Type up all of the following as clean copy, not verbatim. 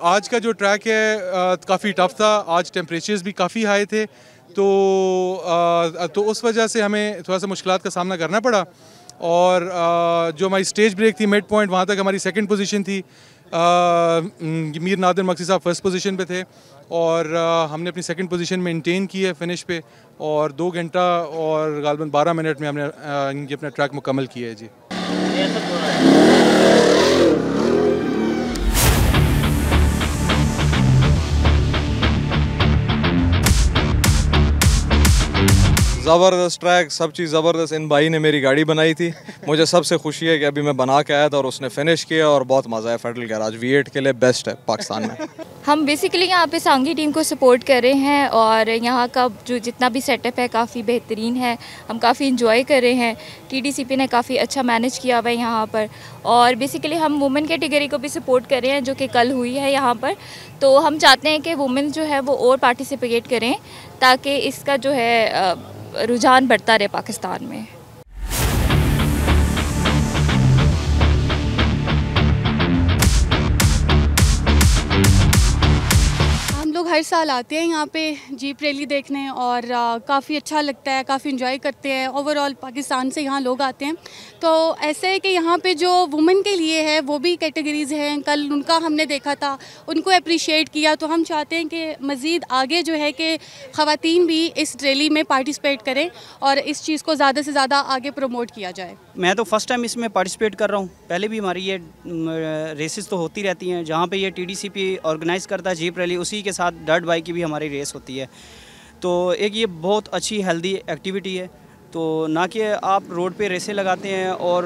आज का जो ट्रैक है काफ़ी टफ था। आज टेम्परेचर्स भी काफ़ी हाई थे, तो उस वजह से हमें थोड़ा सा मुश्किलात का सामना करना पड़ा। और जो हमारी स्टेज ब्रेक थी मिड पॉइंट, वहाँ तक हमारी सेकंड पोजीशन थी। मीर नादिर मक्सी साहब फर्स्ट पोजीशन पे थे और हमने अपनी सेकंड पोजीशन मेंटेन की है फिनिश पे, और 2 घंटा और गालबन 12 मिनट में हमने अपना ट्रैक मुकम्मल किया है जी। ज़बरदस्त ट्रैक, सब चीज़ ज़बरदस्त। इन भाई ने मेरी गाड़ी बनाई थी। मुझे सबसे खुशी है कि अभी मैं बना के आया था और उसने फिनिश किया और बहुत मज़ा आया। फेडरल गैराज V8 के लिए बेस्ट है पाकिस्तान में। हम बेसिकली यहाँ पे सांगी टीम को सपोर्ट कर रहे हैं और यहाँ का जो जितना भी सेटअप है काफ़ी बेहतरीन है। हम काफ़ी इंजॉय कर रहे हैं। TDCP ने काफ़ी अच्छा मैनेज किया हुआ है यहाँ पर, और बेसिकली हम वुमेन कैटेगरी को भी सपोर्ट कर रहे हैं जो कि कल हुई है यहाँ पर। तो हम चाहते हैं कि वुमेन जो है वो और पार्टिसिपेट करें ताकि इसका जो है रुझान बढ़ता रहे पाकिस्तान में। लोग हर साल आते हैं यहाँ पे जीप रैली देखने और काफ़ी अच्छा लगता है, काफ़ी इंजॉय करते हैं। ओवरऑल पाकिस्तान से यहाँ लोग आते हैं। तो ऐसे है कि यहाँ पे जो वुमेन के लिए है वो भी कैटेगरीज़ हैं, कल उनका हमने देखा था, उनको अप्रिशिएट किया। तो हम चाहते हैं कि मज़ीद आगे जो है कि ख़वातीन भी इस रैली में पार्टिसिपेट करें और इस चीज़ को ज़्यादा से ज़्यादा आगे प्रमोट किया जाए। मैं तो फ़र्स्ट टाइम इसमें पार्टिसिपेट कर रहा हूँ। पहले भी हमारी ये रेसेस तो होती रहती हैं, जहाँ पे ये TDCP ऑर्गेनाइज़ करता है जीप रैली, उसी के साथ डर्ट बाइक की भी हमारी रेस होती है। तो एक ये बहुत अच्छी हेल्दी एक्टिविटी है। तो ना कि आप रोड पे रेसें लगाते हैं और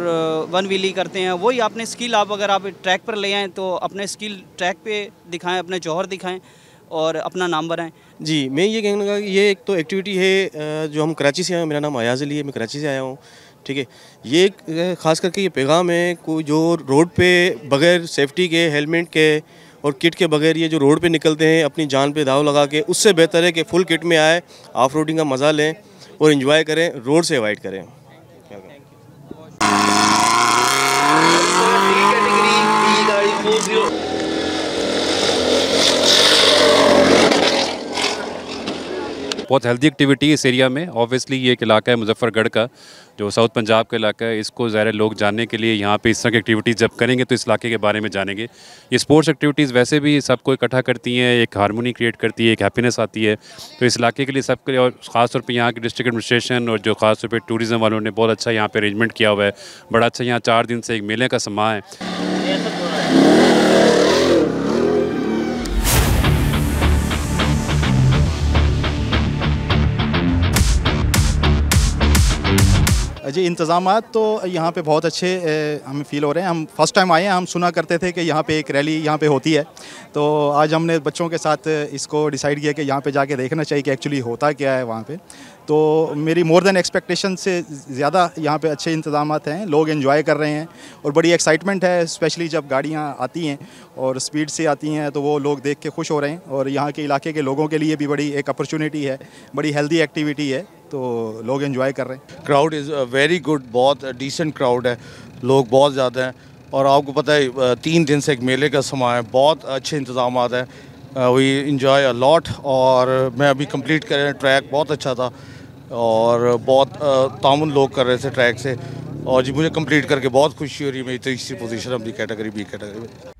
वन व्हीली करते हैं, वही आपने स्किल आप अगर आप ट्रैक पर ले आएँ तो अपने स्किल ट्रैक पे दिखाएं, अपने जौहर दिखाएं और अपना नाम बनाएं। जी, मैं ये कहना लगा कि ये एक तो एक्टिविटी है जो हम कराची से आए हैं। मेरा नाम अयाज़ अली है, मैं कराची से आया हूँ। ठीक है, ये ख़ास करके ये पैगाम है कोई जो रोड पे बग़ैर सेफ्टी के, हेलमेट के और किट के बगैर ये जो रोड पे निकलते हैं अपनी जान पे दाव लगा के, उससे बेहतर है कि फुल किट में आए, ऑफ रोडिंग का मज़ा लें और एंजॉय करें, रोड से अवॉइड करें। बहुत हेल्दी एक्टिविटी इस एरिया में। ऑब्वियसली ये एक इलाका है मुजफ्फरगढ़ का, जो साउथ पंजाब का इलाका है। इसको ज़ाहिर लोग जानने के लिए यहाँ पे इस तरह की एक्टिविटीज़ जब करेंगे तो इस इलाके के बारे में जानेंगे। ये स्पोर्ट्स एक्टिविटीज़ वैसे भी सबको इकट्ठा करती हैं, एक हारमोनी क्रिएट करती है, एक हैप्पीनेस आती है। तो इस इलाके के लिए सबके लिए, और ख़ास तौर पर यहाँ की डिस्ट्रिक्ट एडमिनिस्ट्रेशन और जो ख़ास तौर पर टूरिज़म वालों ने बहुत अच्छा यहाँ पर अरेंजमेंट किया हुआ है। बड़ा अच्छा यहाँ 4 दिन से एक मेले का समा है। जी, इंतज़ामात तो यहाँ पे बहुत अच्छे हमें फ़ील हो रहे हैं। हम फर्स्ट टाइम आए हैं, हम सुना करते थे कि यहाँ पे एक रैली यहाँ पे होती है। तो आज हमने बच्चों के साथ इसको डिसाइड किया कि यहाँ पे जाके देखना चाहिए कि एक्चुअली होता क्या है वहाँ पे। तो मेरी मोर देन एक्सपेक्टेशन से ज़्यादा यहाँ पे अच्छे इंतज़ामात हैं, लोग एंजॉय कर रहे हैं और बड़ी एक्साइटमेंट है, स्पेशली जब गाड़ियाँ आती हैं और स्पीड से आती हैं तो वो लोग देख के खुश हो रहे हैं। और यहाँ के इलाके के लोगों के लिए भी बड़ी एक अपॉर्चुनिटी है, बड़ी हेल्दी एक्टिविटी है, तो लोग एंजॉय कर रहे हैं। क्राउड इज़ वेरी गुड, बहुत डिसेंट क्राउड है, लोग बहुत ज़्यादा हैं। और आपको पता है 3 दिन से एक मेले का समा है, बहुत अच्छे इंतज़ामात हैं। We enjoy a lot. और मैं अभी कंप्लीट कर रहे ट्रैक बहुत अच्छा था और बहुत तामुन लोग कर रहे थे ट्रैक से। और जी मुझे कंप्लीट करके बहुत खुशी हो रही है। मेरी तीसरी पोजीशन अपनी कैटेगरी B कैटेगरी में।